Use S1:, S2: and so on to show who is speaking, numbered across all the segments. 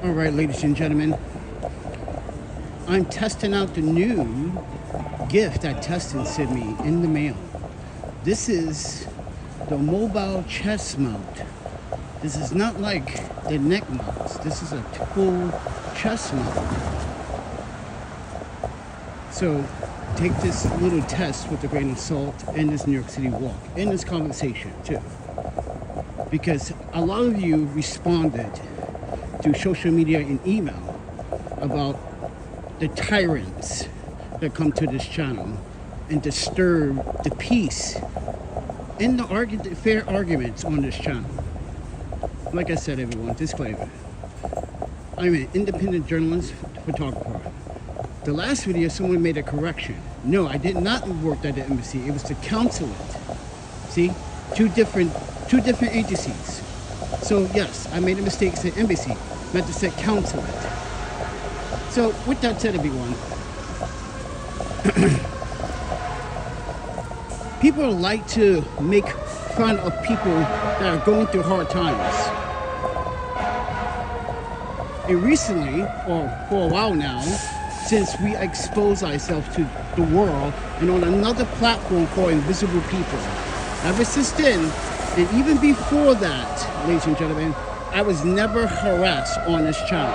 S1: All right, ladies and gentlemen, I'm testing out the new gift that Telesin sent me in the mail. This is the mobile chest mount. This is not like the neck mounts. This is a full chest mount. So take this little test with a grain of salt in this New York City walk, in this conversation too. Because a lot of you responded through social media and email about the tyrants that come to this channel and disturb the peace in the fair arguments on this channel. Like I said, everyone, disclaimer. I'm an independent journalist, photographer. The last video, someone made a correction. No, I did not work at the embassy. It was the consulate. See, two different agencies. So yes, I made a mistake. It said embassy, meant to say consulate. So with that said, everyone, people like to make fun of people that are going through hard times. And recently, or for a while now, since we expose ourselves to the world and on another platform called Invisible People, ever since then, and even before that, ladies and gentlemen, I was never harassed on this channel.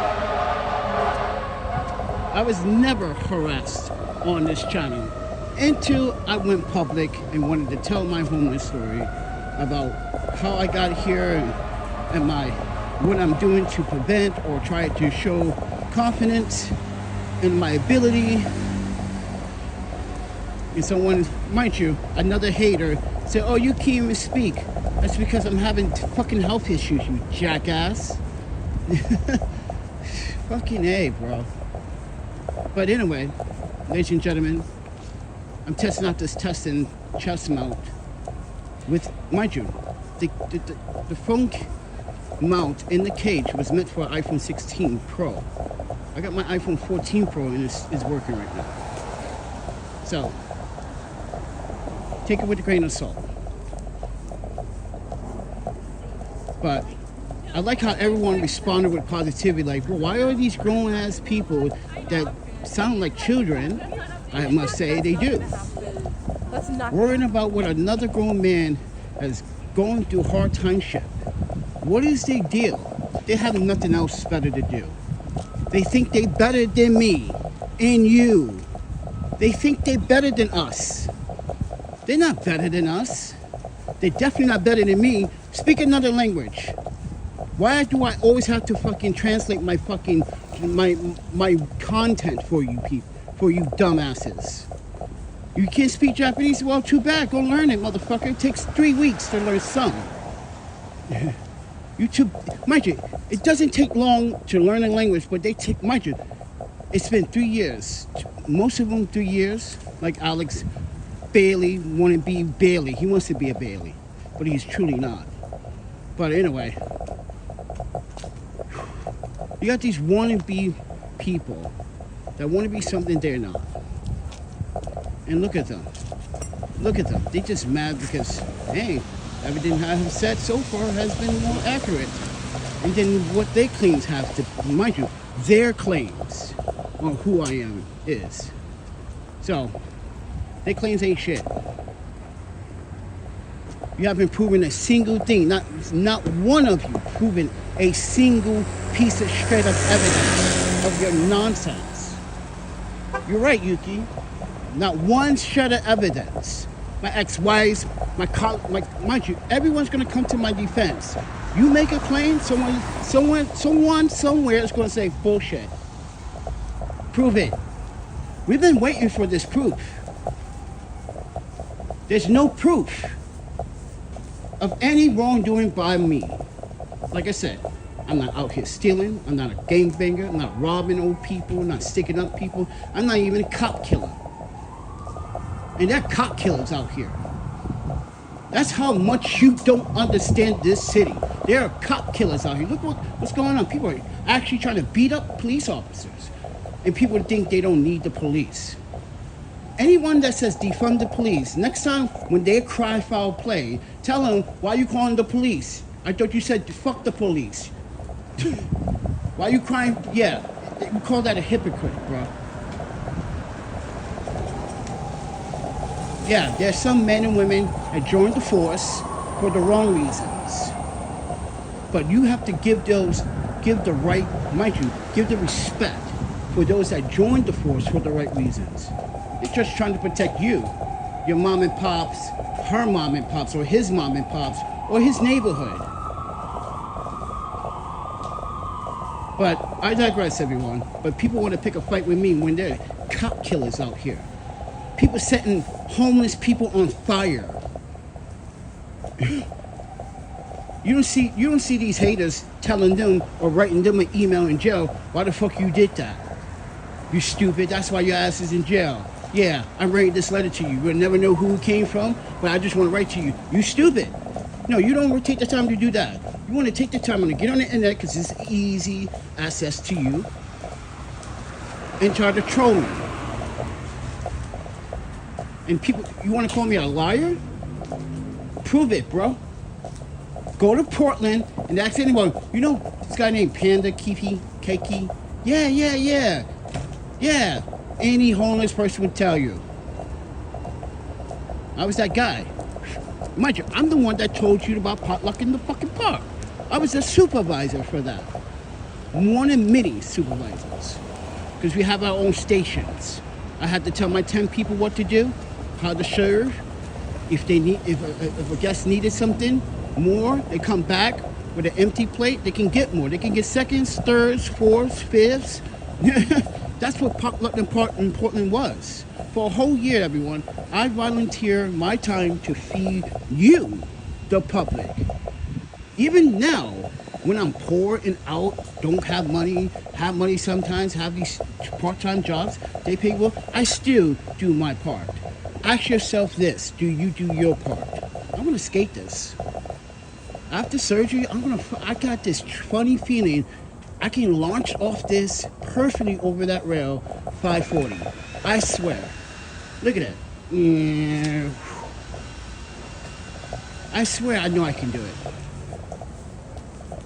S1: I was never harassed on this channel until I went public and wanted to tell my homeless story about how I got here and what I'm doing to prevent or try to show confidence in my ability. And someone, mind you, another hater said, oh, you can't even speak. That's because I'm having fucking health issues, you jackass. Fucking A, bro. But anyway, ladies and gentlemen, I'm testing out this Telesin chest mount with, mind you, the phone mount in the cage was meant for iPhone 16 Pro. I got my iPhone 14 Pro and it's working right now. So, take it with a grain of salt. But I like how everyone responded with positivity, like, well, why are these grown-ass people that sound like children, I must say they do, worrying about what another grown man is going through hard time shit? What is their deal? They have nothing else better to do. They think they're better than me and you. They think they're better than us. They're not better than us. They're definitely not better than me. Speak another language. Why do I always have to fucking translate my fucking my content for you people, for you dumbasses? You can't speak Japanese? Well, too bad. Go learn it, motherfucker. It takes 3 weeks to learn some. Mind you, it doesn't take long to learn a language, but they take, mind you, it's been 3 years. Most of them 3 years. Like Alex Bailey want to be Bailey. He wants to be a Bailey, but he's truly not. But anyway, you got these wannabe people that want to be something they're not. And look at them. Look at them. They just mad because, hey, everything I have said so far has been more accurate. And then what their claims have to, mind you, their claims on who I am is. So, their claims ain't shit. You haven't proven a single thing, not one of you proven a single piece of straight up evidence of your nonsense. You're right, Yuki. Not one shred of evidence. My ex-wives, mind you, everyone's gonna come to my defense. You make a claim, someone somewhere is gonna say bullshit. Prove it. We've been waiting for this proof. There's no proof of any wrongdoing by me. Like I said, I'm not out here stealing. I'm not a gangbanger. I'm not robbing old people. I'm not sticking up people. I'm not even a cop killer. And there are cop killers out here. That's how much you don't understand this city. There are cop killers out here. Look what's going on. People are actually trying to beat up police officers. And people think they don't need the police. Anyone that says defund the police, next time when they cry foul play, tell them, why are you calling the police? I thought you said fuck the police. Why are you crying? Yeah, we call that a hypocrite, bro. Yeah, there's some men and women that join the force for the wrong reasons. But you have to give the right, mind you, give the respect for those that joined the force for the right reasons. They're just trying to protect you, your mom and pops, her mom and pops, or his mom and pops, or his neighborhood. But I digress, everyone. But people want to pick a fight with me when they're cop killers out here. People setting homeless people on fire. You don't see these haters telling them or writing them an email in jail, why the fuck you did that? You stupid, that's why your ass is in jail. Yeah, I'm writing this letter to you. We'll never know who it came from, but I just want to write to you. You stupid. No, you don't want to take the time to do that. You want to take the time to get on the internet because it's easy access to you and try to troll me. And people, you want to call me a liar? Prove it, bro. Go to Portland and ask anyone, you know this guy named Panda Keiki? Yeah. Any homeless person would tell you. I was that guy. Mind you, I'm the one that told you about potluck in the fucking park. I was a supervisor for that. One of many supervisors. Because we have our own stations. I had to tell my 10 people what to do, how to serve. If a guest needed something more, they come back with an empty plate, they can get more. They can get seconds, thirds, fourths, fifths. That's what potluck in Portland was. For a whole year, everyone, I volunteer my time to feed you, the public. Even now, when I'm poor and out, don't have money sometimes, have these part-time jobs, they pay well, I still do my part. Ask yourself this, do you do your part? I'm gonna skate this. After surgery, I got this funny feeling I can launch off this perfectly over that rail, 540. I swear. Look at that. Yeah. I swear I know I can do it.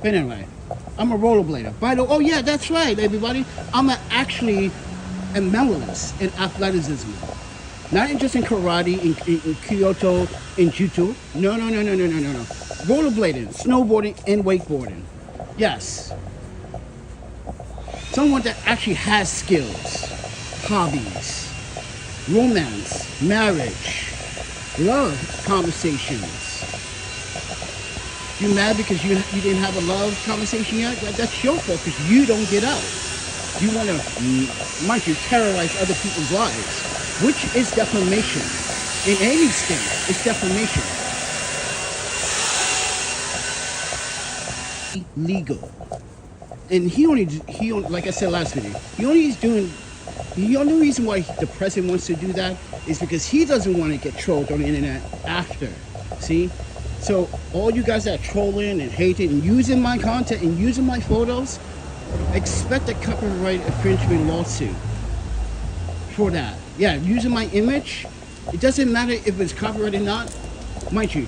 S1: But anyway, I'm a rollerblader. Oh yeah, that's right, everybody. I'm actually a medalist in athleticism. Not just in karate, in Kyoto, in judo. No. Rollerblading, snowboarding, and wakeboarding. Yes. Someone that actually has skills, hobbies, romance, marriage, love conversations. You mad because you didn't have a love conversation yet? That's your fault because you don't get out. You want to, mind you, terrorize other people's lives, which is defamation. In any state, it's defamation. Legal. And he only, like I said last video, the only reason why the president wants to do that is because he doesn't want to get trolled on the internet after. See? So all you guys that are trolling and hating and using my content and using my photos, expect a copyright infringement lawsuit for that. Yeah, using my image, it doesn't matter if it's copyrighted or not. Mind you,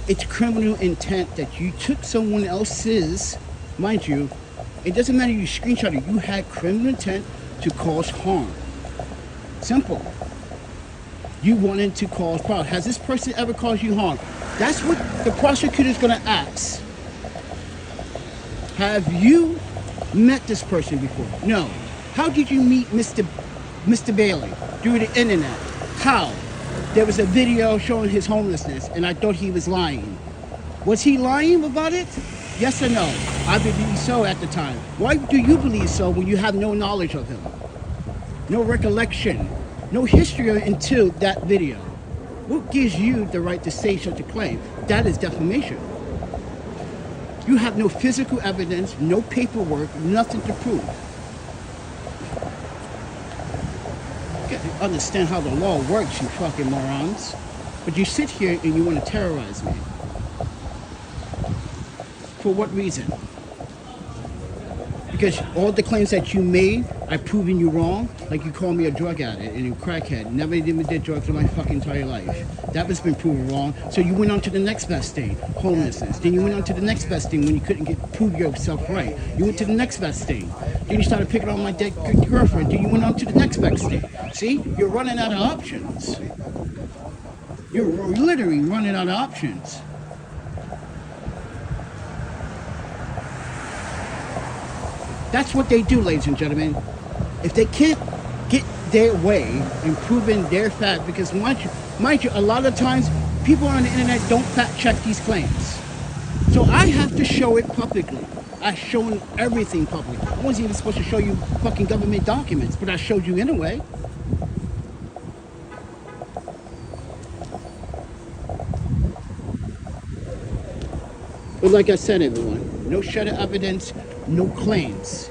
S1: it's criminal intent that you took someone else's, mind you, it doesn't matter you screenshot it, you had criminal intent to cause harm. Simple. You wanted to cause problem. Has this person ever caused you harm? That's what the prosecutor's gonna ask. Have you met this person before? No. How did you meet Mr. Bailey? Through the internet. How? There was a video showing his homelessness and I thought he was lying. Was he lying about it? Yes or no? I believe so at the time. Why do you believe so when you have no knowledge of him? No recollection, no history until that video. What gives you the right to say such a claim? That is defamation. You have no physical evidence, no paperwork, nothing to prove. You gotta understand how the law works, you fucking morons. But you sit here and you want to terrorize me. For what reason? Because all the claims that you made I've proven you wrong, like you call me a drug addict and a crackhead. Never even did drugs in my fucking entire life. That was been proven wrong. So you went on to the next best thing, homelessness. Then you went on to the next best thing when you couldn't prove yourself right. You went to the next best thing. Then you started picking on my dead girlfriend. Then you went on to the next best thing. See, you're running out of options. You're literally running out of options. That's what they do, ladies and gentlemen. If they can't get their way in proving their fact, because mind you, a lot of times people on the internet don't fact check these claims. So I have to show it publicly. I've shown everything publicly. I wasn't even supposed to show you fucking government documents, but I showed you anyway. But like I said, everyone, no shred of evidence, no claims.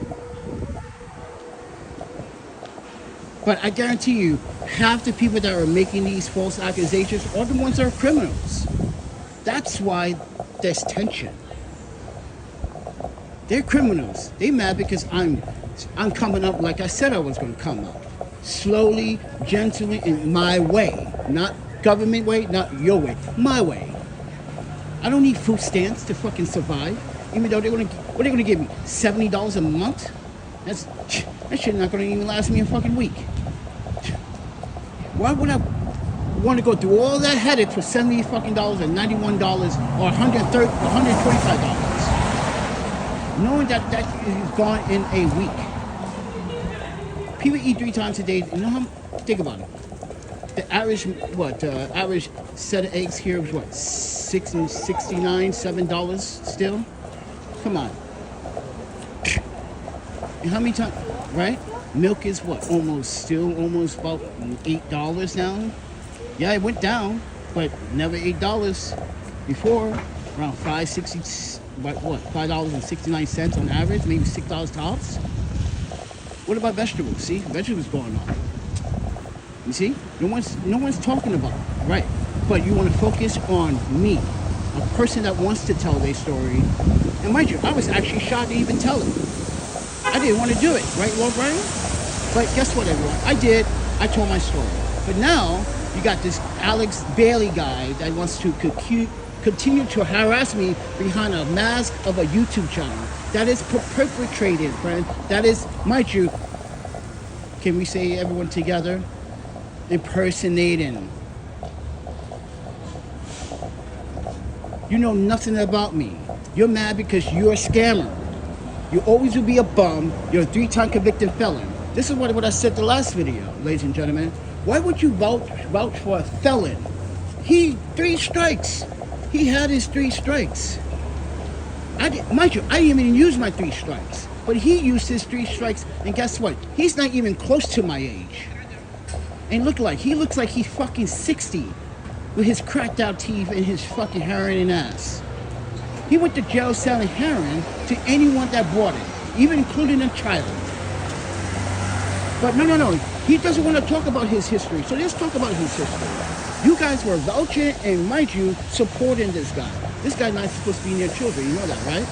S1: But I guarantee you, half the people that are making these false accusations are the ones that are criminals. That's why there's tension. They're criminals. They mad because I'm coming up like I said I was going to come up. Slowly, gently, in my way. Not government way, not your way. My way. I don't need food stamps to fucking survive. Even though what are they gonna give me? $70 a month? That shit not gonna even last me a fucking week. Why would I want to go through all that headache for $70 fucking dollars and $91 or $125? Knowing that is gone in a week. People eat 3 times a day. You know how? Think about it. The average set of eggs here is what? $6.69, $7 still? Come on. And how many times, right? Milk is what? Almost about $8 now. Yeah, it went down, but never $8 before. Around $5.60, what? $5.69 on average, maybe $6 tops. What about vegetables? See, vegetables going up. You see, no one's talking about it, right? But you want to focus on me, a person that wants to tell their story. And mind you, I was actually shy to even tell it. I didn't want to do it, right, Lord Brian? But guess what, everyone? I did. I told my story. But now you got this Alex Bailey guy that wants to continue to harass me behind a mask of a YouTube channel that is perpetrated, friend. That is, mind you, can we say everyone together? Impersonating. You know nothing about me. You're mad because you're a scammer. You always will be a bum. You're a 3-time convicted felon. This is what I said the last video, ladies and gentlemen. Why would you vouch for a felon? 3 strikes. He had his 3 strikes. Mind you, I didn't even use my 3 strikes. But he used his 3 strikes, and guess what? He's not even close to my age. And he looks like he's fucking 60 with his cracked out teeth and his fucking heroin and ass. He went to jail selling heroin to anyone that bought it, even including a child. But no. He doesn't want to talk about his history. So let's talk about his history. You guys were vouching and, mind you, supporting this guy. This guy's not supposed to be near children. You know that, right?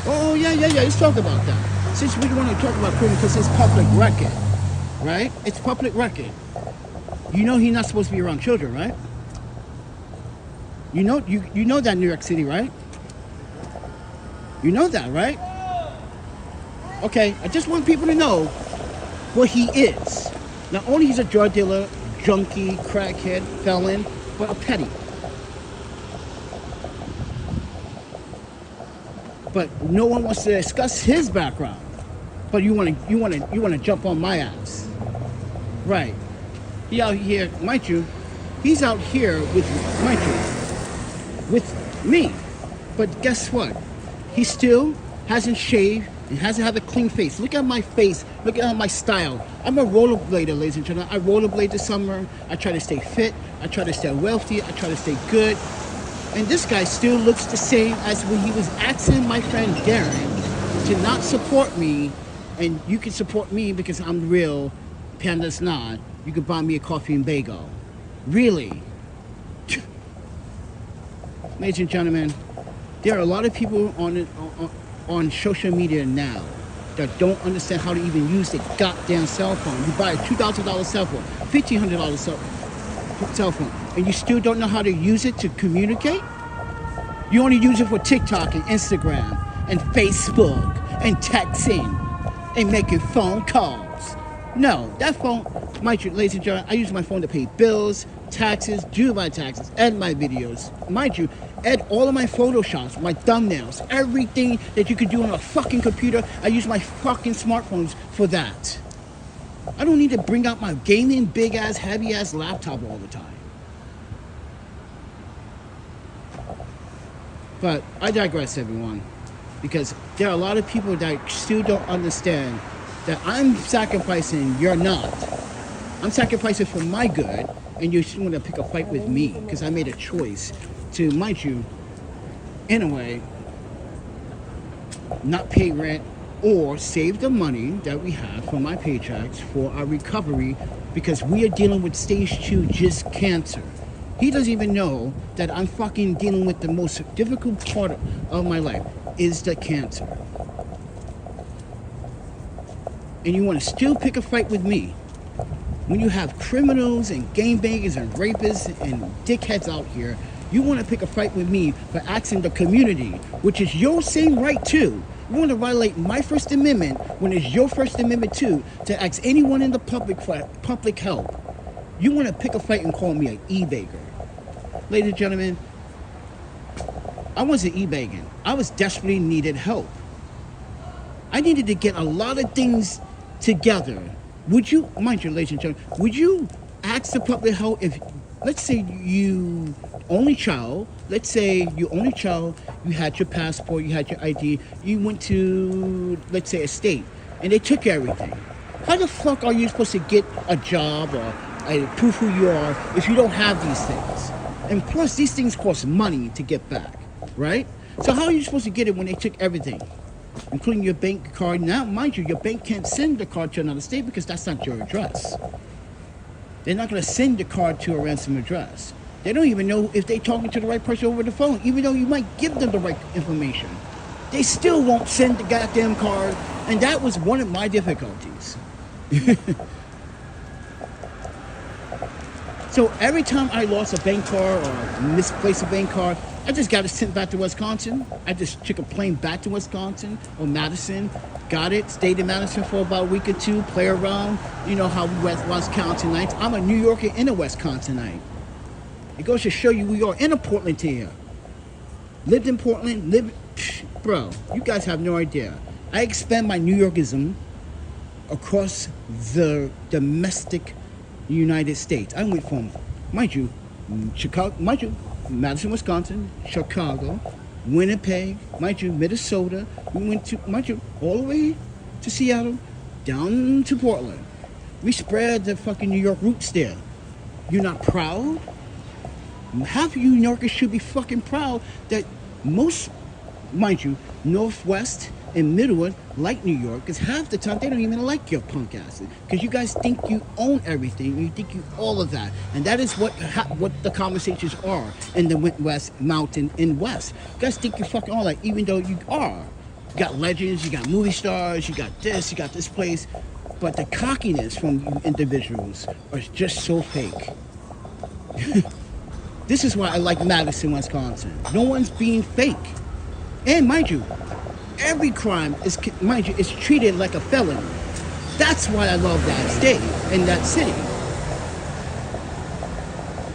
S1: Oh, yeah. Let's talk about that. Since we want to talk about Prism because it's public record. Right? It's public record. You know he's not supposed to be around children, right? You know that, New York City, right? You know that, right? Okay, I just want people to know what he is. Not only he's a drug dealer, junkie, crackhead, felon, but a petty. But no one wants to discuss his background. But you want to jump on my ass. Right. He out here, mind you, he's out here with me. But guess what? He still hasn't shaved and hasn't had a clean face. Look at my face. Look at my style. I'm a rollerblader, ladies and gentlemen. I rollerblade this summer. I try to stay fit. I try to stay wealthy. I try to stay good. And this guy still looks the same as when he was asking my friend Darren to not support me. And you can support me because I'm real. Panda's not. You can buy me a coffee and bagel. Really? Ladies and gentlemen, there are a lot of people on social media now that don't understand how to even use their goddamn cell phone. You buy a $2,000 cell phone, $1,500 cell phone, and you still don't know how to use it to communicate? You only use it for TikTok and Instagram and Facebook and texting and making phone calls. No, that phone, mind you, ladies and gentlemen, I use my phone to pay bills, taxes, do my taxes, edit my videos. Mind you, edit all of my Photoshops, my thumbnails, everything that you could do on a fucking computer. I use my fucking smartphones for that. I don't need to bring out my gaming, big-ass, heavy-ass laptop all the time. But I digress, everyone, because there are a lot of people that still don't understand that I'm sacrificing, you're not. I'm sacrificing for my good, and you still want to pick a fight with me because I made a choice to, mind you, in a way, not pay rent or save the money that we have from my paychecks for our recovery, because we are dealing with stage 2 just cancer. He doesn't even know that I'm fucking dealing with the most difficult part of my life is the cancer. And you want to still pick a fight with me when you have criminals and gangbangers and rapists and dickheads out here. You want to pick a fight with me for asking the community, which is your same right too. You want to violate my First Amendment when it's your First Amendment too, to ask anyone in the public for public help. You want to pick a fight and call me an e-bagger. Ladies and gentlemen, I wasn't e-bagging. I was desperately needed help. I needed to get a lot of things together. Would you, mind you, ladies and gentlemen, would you ask the public help if, let's say you had your passport, you had your ID, you went to, let's say, a state, and they took everything. How the fuck are you supposed to get a job or prove who you are if you don't have these things? And plus, these things cost money to get back, right? So how are you supposed to get it when they took everything, including your bank card? Now, mind you, your bank can't send the card to another state because that's not your address. They're not going to send the card to a ransom address. They don't even know if they're talking to the right person over the phone, even though you might give them the right information. They still won't send the goddamn card, and that was one of my difficulties. So every time I lost a bank card or misplaced a bank card, I just got it sent back to Wisconsin. I just took a plane back to Wisconsin or Madison, got it, stayed in Madison for about a week or two, play around. You know how we Wisconsinites. I'm a New Yorker and a Wisconsinite. It goes to show you we are in a Portland here. Lived in Portland, bro, you guys have no idea. I expand my New Yorkism across the domestic United States. I went from, mind you, Madison, Wisconsin, Chicago, Winnipeg, mind you, Minnesota. We went to, mind you, all the way to Seattle, down to Portland. We spread the fucking New York roots there. You're not proud? Half of you New Yorkers should be fucking proud that most, mind you, Northwest and Midwest like New York, because half the time they don't even like your punk asses, because you guys think you own everything, you think you all of that, and that is what the conversations are in the West Mountain in West. You guys think you fucking all that, even though you are. You got legends, you got movie stars, you got this place, but the cockiness from you individuals are just so fake. This is why I like Madison, Wisconsin. No one's being fake. And mind you, every crime is, mind you, is treated like a felony. That's why I love that state and that city.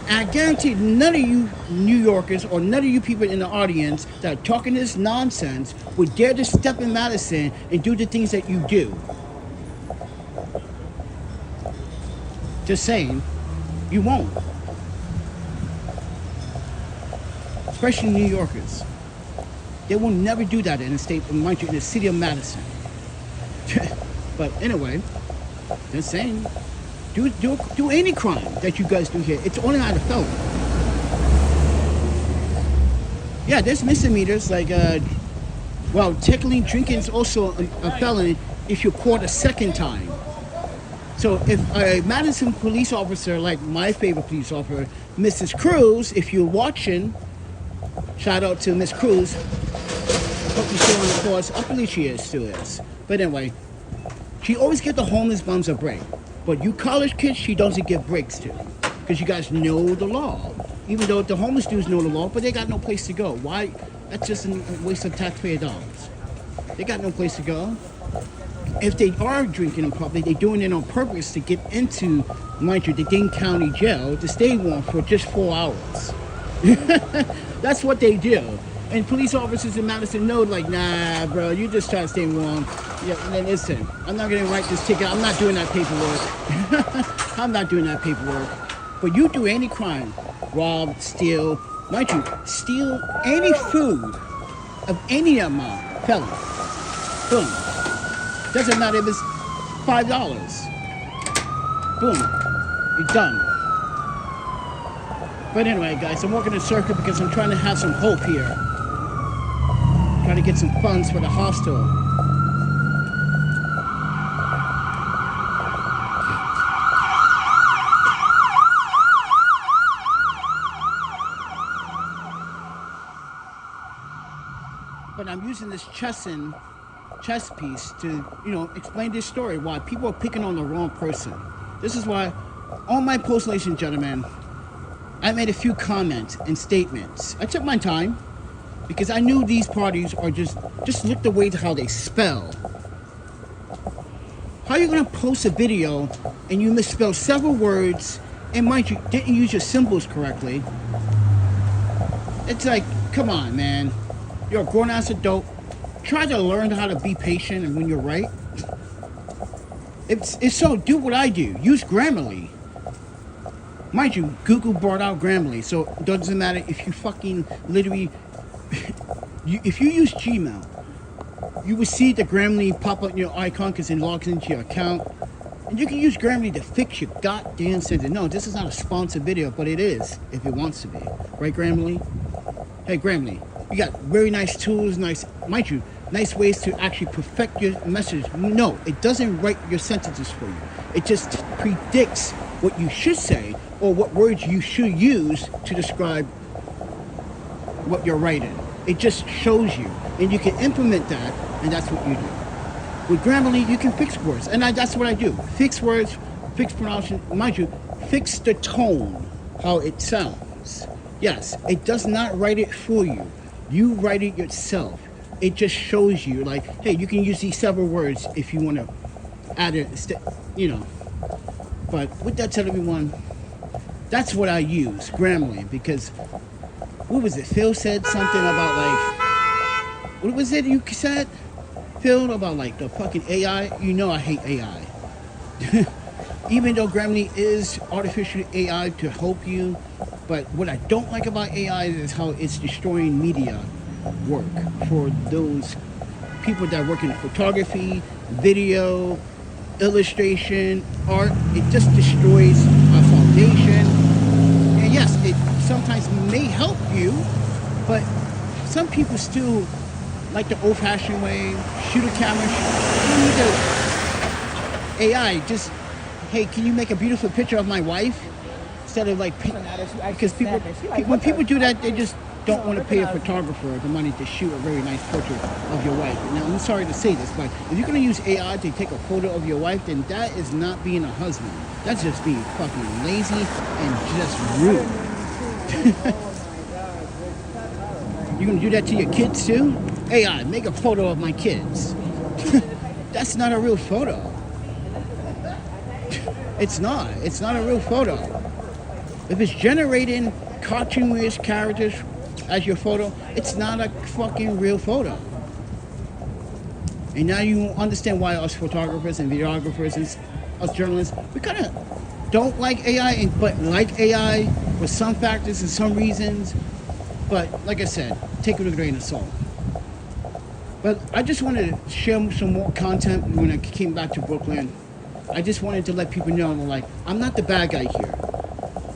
S1: And I guarantee none of you New Yorkers or none of you people in the audience that are talking this nonsense would dare to step in Madison and do the things that you do. Just saying, you won't. Especially New Yorkers. They will never do that in the state, mind you, in the city of Madison. But anyway, just saying, do any crime that you guys do here. It's only not a felony. Yeah, there's misdemeanors like, well, technically drinking is also a felony if you're caught a second time. So if a Madison police officer, like my favorite police officer, Mrs. Cruz, if you're watching, shout out to Miss Cruz. Hope you're still on the course. I believe she still is. But anyway, she always gives the homeless bums a break. But you college kids, she doesn't give breaks to. Because you guys know the law. Even though the homeless dudes know the law, but they got no place to go. Why? That's just a waste of taxpayer dollars. They got no place to go. If they are drinking in public, they're doing it on purpose to get into, mind you, the Dane County Jail to stay warm for just 4 hours. That's what they do. And police officers in Madison know, like, nah, bro, you just try to stay warm. Yeah, then listen, I'm not gonna write this ticket. I'm not doing that paperwork. I'm not doing that paperwork. But you do any crime, rob, steal, mind you, steal any food of any amount, felony. Boom. Doesn't matter if it's $5. Boom. You're done. But anyway, guys, I'm walking in a circle because I'm trying to have some hope here. Trying to get some funds for the hostel. But I'm using this chess piece to, explain this story, why people are picking on the wrong person. This is why on my post, ladies and gentlemen, I made a few comments and statements. I took my time because I knew these parties are just look the way to how they spell. How are you gonna post a video and you misspell several words and mind you, didn't use your symbols correctly? It's like, come on, man. You're a grown-ass adult. Try to learn how to be patient and when you're right. It's so, do what I do. Use Grammarly. Mind you, Google brought out Grammarly, so it doesn't matter if you fucking literally... if you use Gmail, you will see the Grammarly pop up in your icon because it logs into your account. And you can use Grammarly to fix your goddamn sentence. No, this is not a sponsored video, but it is if it wants to be. Right, Grammarly? Hey, Grammarly, you got very nice tools, nice ways to actually perfect your message. No, it doesn't write your sentences for you. It just predicts what you should say or what words you should use to describe what you're writing. It just shows you, and you can implement that, and that's what you do. With Grammarly, you can fix words, and that's what I do. Fix words, fix pronunciation, mind you, fix the tone, how it sounds. Yes, it does not write it for you. You write it yourself. It just shows you, like, hey, you can use these several words if you want to add it, But with that said, everyone, that's what I use, Grammarly, because, what was it? Phil said something about, like, what was it you said, Phil, about, like, the fucking AI? You know I hate AI. Even though Grammarly is artificial AI to help you, but what I don't like about AI is how it's destroying media work for those people that work in photography, video, illustration, art. It just destroys our foundation. And yes, it sometimes may help you, but some people still like the old-fashioned way, shoot a camera. You need to AI, just, hey, can you make a beautiful picture of my wife? Instead of like, because when people do that, they just don't want to pay a photographer the money to shoot a very nice portrait of your wife. Now, I'm sorry to say this, but if you're going to use AI to take a photo of your wife, then that is not being a husband. That's just being fucking lazy and just rude. You're going to do that to your kids too? AI, make a photo of my kids. That's not a real photo. It's not a real photo. If it's generating cartoonish characters as your photo, it's not a fucking real photo. And now you understand why us photographers and videographers and us journalists, we kind of don't like AI, but like AI for some factors and some reasons. But like I said, take it with a grain of salt. But I just wanted to share some more content when I came back to Brooklyn. I just wanted to let people know, like, I'm not the bad guy here.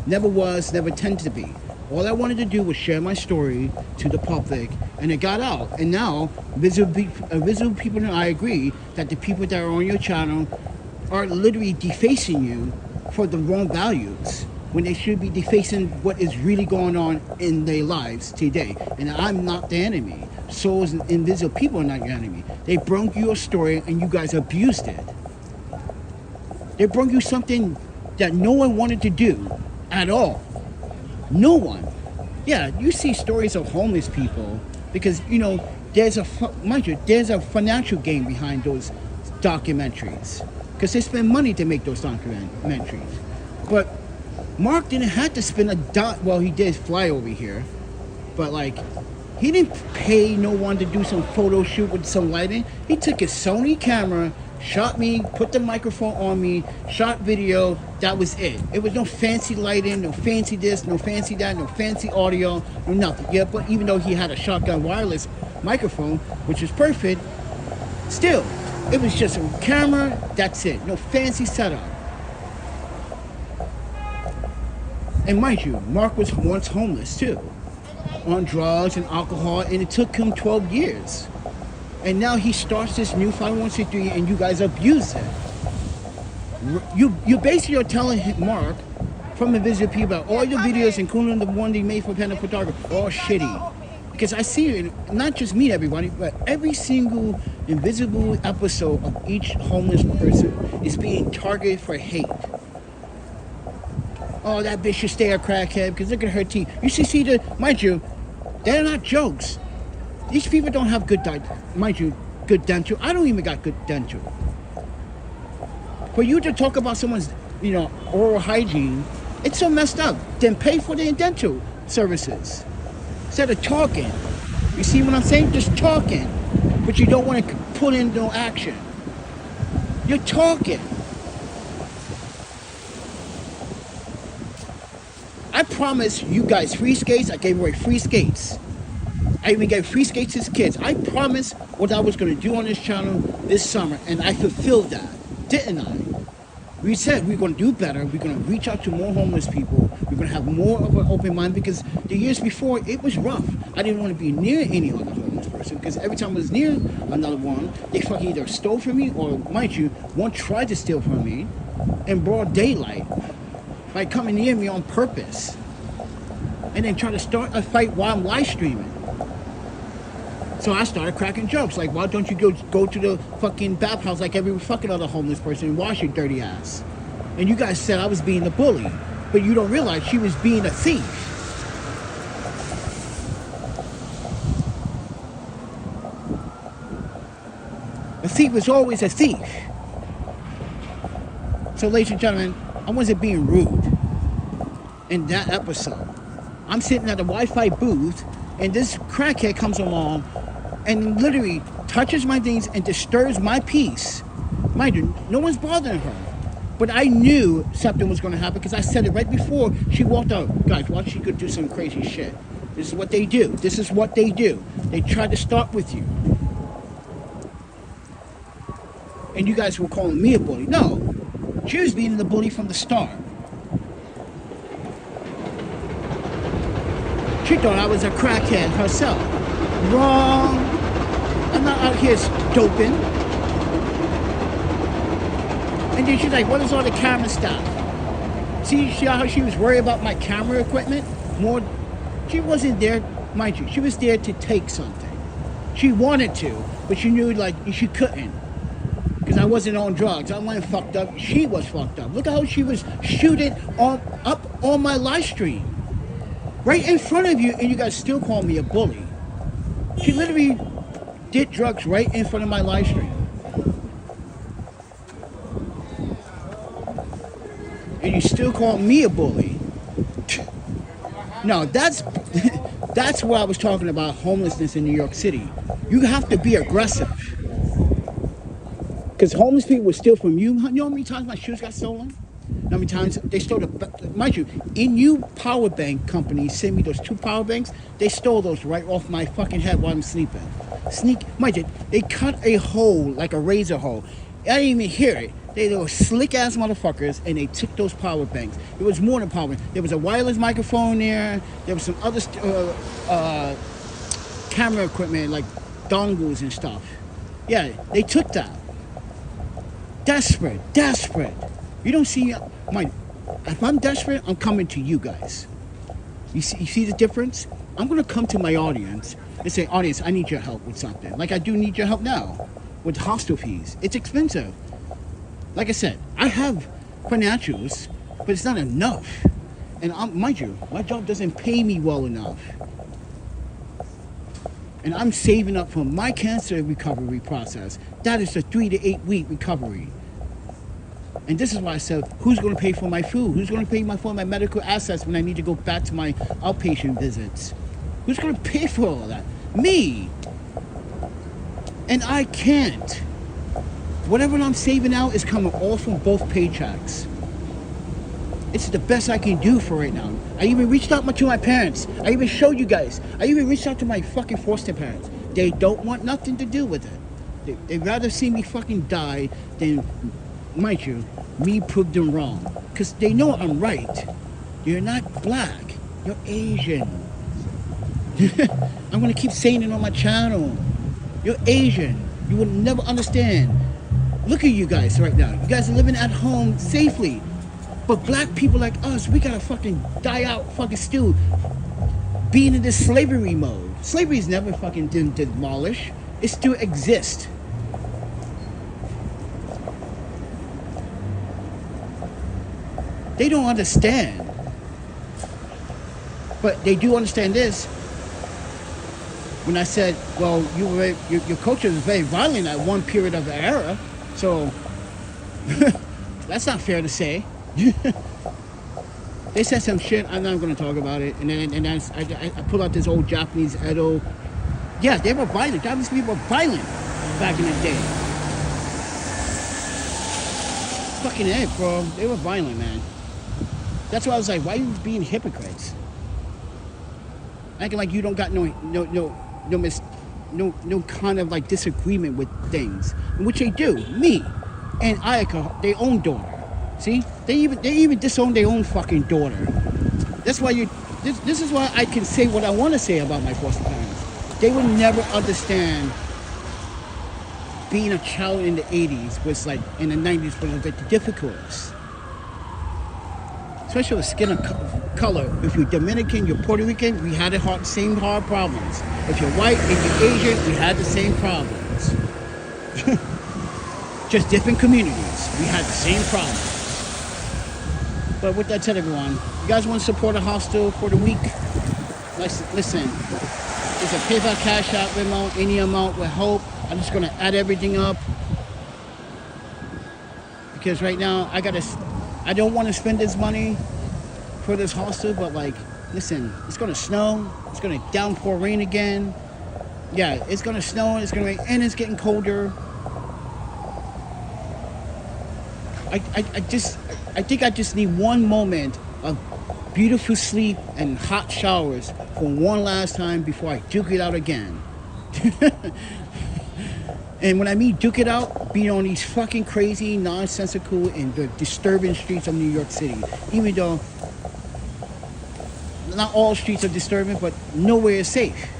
S1: Never was, never tend to be. All I wanted to do was share my story to the public, and it got out. And now, visible people and I agree that the people that are on your channel are literally defacing you for the wrong values. when they should be defacing what is really going on in their lives today. And I'm not the enemy. Souls and invisible people are not your enemy. They brought you a story and you guys abused it. They brought you something that no one wanted to do at all. No one. Yeah, you see stories of homeless people because, you know, there's a financial gain behind those documentaries because they spend money to make those documentaries. But Mark didn't have to spend a dot. Well, he did fly over here, but like, he didn't pay no one to do some photo shoot with some lighting. He took his Sony camera, shot me, put the microphone on me, shot video. That was it. It was no fancy lighting, no fancy this, no fancy that, no fancy audio, no nothing. Yeah, but even though he had a shotgun wireless microphone, which was perfect, still, it was just a camera, that's it. No fancy setup. And mind you, Mark was once homeless too, on drugs and alcohol, and it took him 12 years. And now he starts this new 501c3 and you guys abuse it. You basically are telling Mark from Invisible People about all your videos, including the one they made for Panda Photographer, all shitty. Because I see it, not just me, everybody, but every single invisible episode of each homeless person is being targeted for hate. Oh, that bitch should stay a crackhead because look at her teeth. You should see mind you, they're not jokes. These people don't have good dental. I don't even got good dental. For you to talk about someone's, you know, oral hygiene, it's so messed up. Then pay for their dental services instead of talking. You see what I'm saying? Just talking, but you don't want to put in no action. You're talking. I promised you guys free skates. I gave away free skates. I even gave free skates to kids. I promised what I was going to do on this channel this summer, and I fulfilled that, didn't I? We said we're going to do better. We're going to reach out to more homeless people. We're going to have more of an open mind because the years before, it was rough. I didn't want to be near any other homeless person because every time I was near another one, they fucking either stole from me or, mind you, one tried to steal from me in broad daylight by coming near me on purpose and then trying to start a fight while I'm live streaming. So I started cracking jokes like, why don't you go to the fucking bathhouse like every fucking other homeless person and wash your dirty ass? And you guys said I was being a bully, but you don't realize she was being a thief. A thief is always a thief. So ladies and gentlemen, I wasn't being rude in that episode. I'm sitting at a Wi-Fi booth and this crackhead comes along and literally touches my things and disturbs my peace. Mind you, no one's bothering her. But I knew something was going to happen because I said it right before she walked out. Guys, watch, she could do some crazy shit. This is what they do. This is what they do. They try to start with you. And you guys were calling me a bully. No, she was being the bully from the start. She thought I was a crackhead herself. Wrong. I'm not out here doping. And then she's like, what is all the camera stuff? See how she was worried about my camera equipment? More, she wasn't there, mind you, she was there to take something. She wanted to, but she knew like she couldn't. Because I wasn't on drugs. I wasn't fucked up. She was fucked up. Look at how she was shooting up on my live stream. Right in front of you, and you guys still call me a bully. She literally did drugs right in front of my live stream. And you still call me a bully. No, that's what I was talking about, homelessness in New York City. You have to be aggressive. Because homeless people would steal from you. You know how many times my shoes got stolen? How many times they stole mind you, in power bank companies sent me those 2 power banks. They stole those right off my fucking head while I'm sleeping. Mind you, they cut a hole like a razor hole. I didn't even hear it. They were slick ass motherfuckers, and they took those power banks. It was more than power banks. There was a wireless microphone there. There was some other camera equipment like dongles and stuff. Yeah, they took that. Desperate. You don't see If I'm desperate, I'm coming to you guys. You see the difference? I'm gonna come to my audience and say, audience, I need your help with something. Like I do need your help now with hostel fees. It's expensive. Like I said, I have financials, but it's not enough. And mind you, my job doesn't pay me well enough. And I'm saving up for my cancer recovery process. That is a 3 to 8 week recovery. And this is why I said, who's going to pay for my food? Who's going to pay for my medical assets when I need to go back to my outpatient visits? Who's going to pay for all that? Me. And I can't. Whatever I'm saving out is coming all from both paychecks. It's the best I can do for right now. I even reached out to my parents. I even showed you guys. I even reached out to my fucking foster parents. They don't want nothing to do with it. They'd rather see me fucking die than, mind you, me prove them wrong. Because they know I'm right. You're not black. You're Asian. I'm going to keep saying it on my channel. You're Asian. You will never understand. Look at you guys right now. You guys are living at home safely. But black people like us, we gotta fucking die out fucking still being in this slavery mode. Slavery is never fucking demolished. It still exists. They don't understand. But they do understand this. When I said, well, your culture was very violent at one period of the era, so that's not fair to say. They said some shit. I'm not going to talk about it. And then I pull out this old Japanese Edo. Yeah, they were violent. Japanese people were violent back in the day. Fucking A, bro. They were violent, man. That's why I was like, why are you being hypocrites? Acting like you don't got no kind of like disagreement with things, which they do. Me and Ayaka, their own daughter. See, they even disown their own fucking daughter. That's why this is why I can say what I want to say about my foster parents. They would never understand being a child in the 80s was like, in the 90s was like the difficult. Especially with skin of color. If you're Dominican, you're Puerto Rican, we had the same hard problems. If you're white and you're Asian, we had the same problems. Just different communities. We had the same problems. But with that said, everyone, you guys want to support a hostel for the week? Listen, it's a PayPal, Cash App, Venmo, any amount will help. I'm just going to add everything up. Because right now, I don't want to spend this money for this hostel, but like, listen, it's going to snow. It's going to downpour rain again. Yeah, it's going to snow, it's going to rain, and it's getting colder. I think I just need one moment of beautiful sleep and hot showers for one last time before I duke it out again. And when I mean duke it out, be on these fucking crazy, nonsensical, and the disturbing streets of New York City. Even though not all streets are disturbing, but nowhere is safe.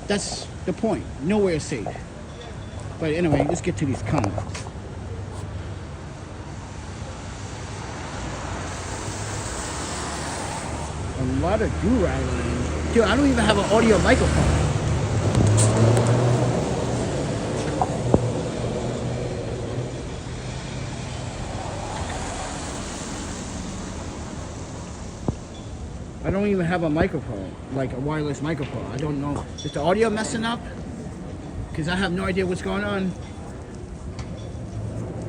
S1: That's the point. Nowhere is safe. But anyway, let's get to these comments. A lot of do-ragging. Dude, I don't even have an audio microphone. I don't even have a microphone, like a wireless microphone. I don't know. Is the audio messing up? Because I have no idea what's going on.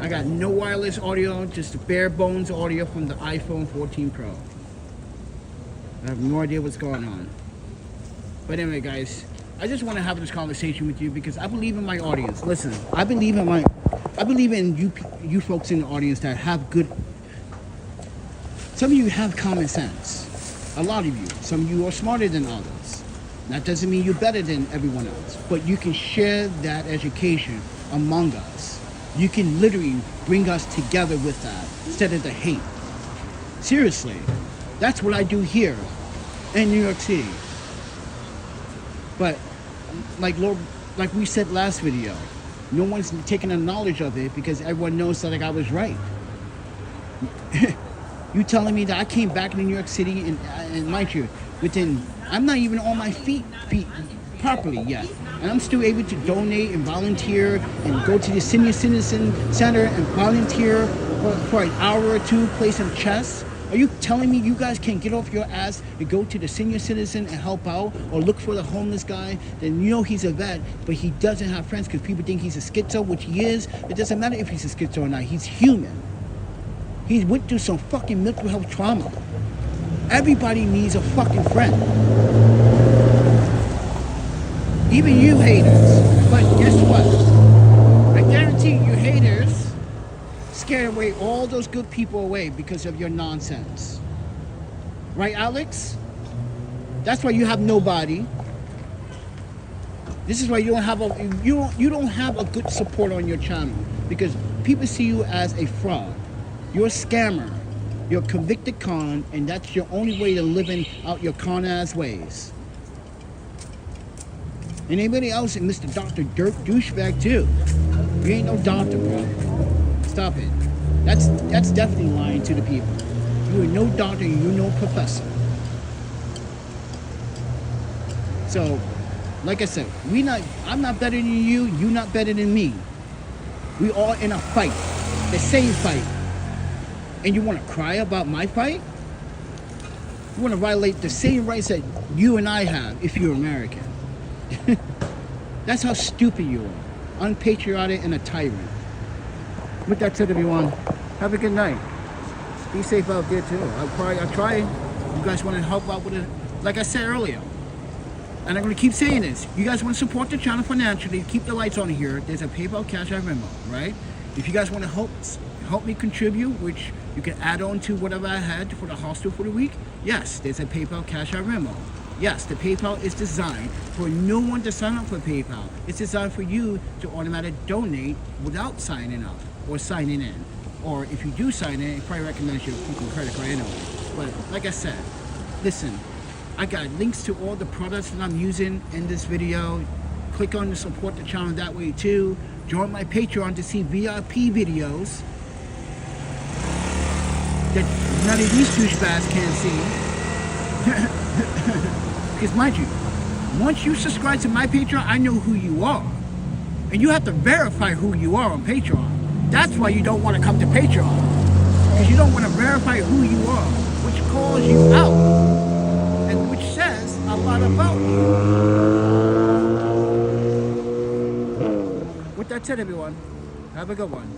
S1: I got no wireless audio, just bare bones audio from the iPhone 14 Pro. I have no idea what's going on. But anyway, guys, I just want to have this conversation with you because I believe in my audience. Listen, I believe in you folks in the audience that have good. Some of you have common sense. A lot of you. Some of you are smarter than others. That doesn't mean you're better than everyone else, but you can share that education among us. You can literally bring us together with that instead of the hate. Seriously, that's what I do here in New York City. But like we said last video, no one's taking the knowledge of it because everyone knows that like I was right. You telling me that I came back to New York City and mind you, I'm not even on my feet properly yet. And I'm still able to donate and volunteer and go to the senior citizen center and volunteer for an hour or two, play some chess. Are you telling me you guys can't get off your ass and go to the senior citizen and help out, or look for the homeless guy? Then you know he's a vet, but he doesn't have friends because people think he's a schizo, which he is. It doesn't matter if he's a schizo or not. He's human. He went through some fucking mental health trauma. Everybody needs a fucking friend. Even you haters. But guess what? I guarantee you haters scared away all those good people away because of your nonsense. Right, Alex? That's why you have nobody. This is why you don't have a good support on your channel, because people see you as a fraud. You're a scammer. You're a convicted con, and that's your only way to living out your con ass ways. And anybody else, and Mr. Dr. Dirk douchebag too. You ain't no doctor, bro. Stop it. That's definitely lying to the people. You are no doctor, you're no professor. So, like I said, I'm not better than you, you're not better than me. We all in a fight. The same fight. And you want to cry about my fight? You want to violate the same rights that you and I have if you're American. That's how stupid you are. Unpatriotic and a tyrant. With that said, everyone, have a good night. Be safe out there too. I'll try. You guys want to help out with it? Like I said earlier, and I'm going to keep saying this. You guys want to support the channel financially, keep the lights on here. There's a PayPal, Cash App, Venmo, right? If you guys want to help me contribute, which you can add on to whatever I had for the hostel for the week, yes, there's a PayPal, Cash App, Venmo. Yes, the PayPal is designed for no one to sign up for PayPal. It's designed for you to automatically donate without signing up or signing in. Or if you do sign in, it probably recommends your fucking credit card anyway. But like I said, listen, I got links to all the products that I'm using in this video. Click on to support the channel that way too. Join my Patreon to see VIP videos that none of these douchebags can see. Because mind you, once you subscribe to my Patreon, I know who you are. And you have to verify who you are on Patreon. That's why you don't want to come to Patreon. Because you don't want to verify who you are, which calls you out. And which says a lot about you. With that said, everyone, have a good one.